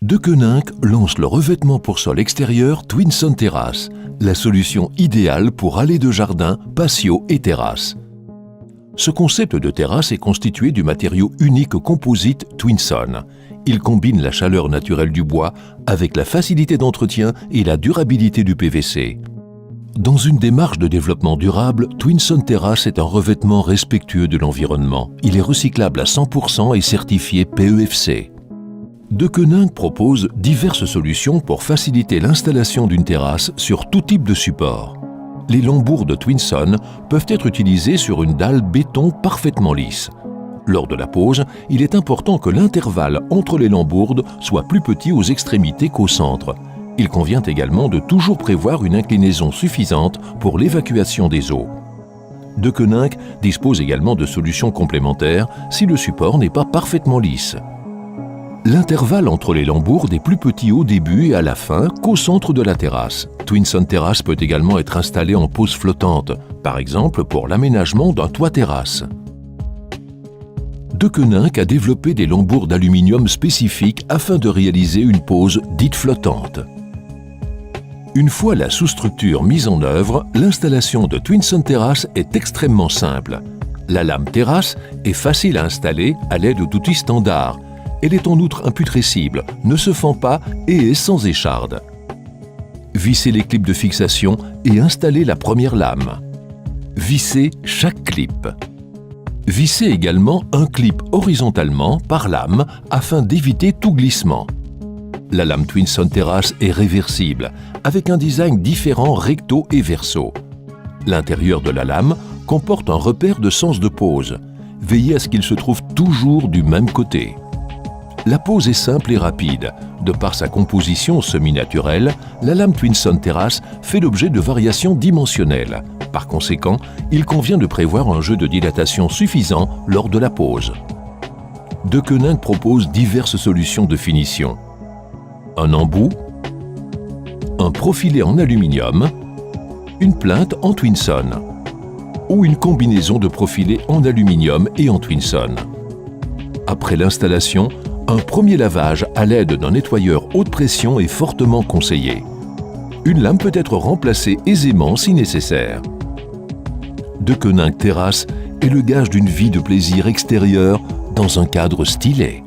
Deceuninck lance le revêtement pour sol extérieur Twinson Terrace, la solution idéale pour allées de jardin, patio et terrasse. Ce concept de terrasse est constitué du matériau unique composite Twinson. Il combine la chaleur naturelle du bois avec la facilité d'entretien et la durabilité du PVC. Dans une démarche de développement durable, Twinson Terrace est un revêtement respectueux de l'environnement. Il est recyclable à 100% et certifié PEFC. Deceuninck propose diverses solutions pour faciliter l'installation d'une terrasse sur tout type de support. Les lambours de Twinson peuvent être utilisés sur une dalle béton parfaitement lisse. Lors de la pose, il est important que l'intervalle entre les lambourdes soit plus petit aux extrémités qu'au centre. Il convient également de toujours prévoir une inclinaison suffisante pour l'évacuation des eaux. Deceuninck dispose également de solutions complémentaires si le support n'est pas parfaitement lisse. L'intervalle entre les lambourdes est plus petit au début et à la fin qu'au centre de la terrasse. Twinson Terrace peut également être installé en pose flottante, par exemple pour l'aménagement d'un toit terrasse. Deceuninck a développé des lambourds d'aluminium spécifiques afin de réaliser une pose dite flottante. Une fois la sous-structure mise en œuvre, l'installation de Twinson Terrace est extrêmement simple. La lame terrasse est facile à installer à l'aide d'outils standards. Elle est en outre imputrescible, ne se fend pas et est sans écharde. Vissez les clips de fixation et installez la première lame. Vissez chaque clip. Vissez également un clip horizontalement par lame afin d'éviter tout glissement. La lame Twinson Terrace est réversible, avec un design différent recto et verso. L'intérieur de la lame comporte un repère de sens de pose. Veillez à ce qu'il se trouve toujours du même côté. La pose est simple et rapide. De par sa composition semi-naturelle, la lame Twinson Terrace fait l'objet de variations dimensionnelles. Par conséquent, il convient de prévoir un jeu de dilatation suffisant lors de la pose. Deceuninck propose diverses solutions de finition. Un embout, un profilé en aluminium, une plinthe en Twinson ou une combinaison de profilés en aluminium et en Twinson. Après l'installation, un premier lavage à l'aide d'un nettoyeur haute pression est fortement conseillé. Une lame peut être remplacée aisément si nécessaire. Deceuninck Terrace est le gage d'une vie de plaisir extérieur dans un cadre stylé.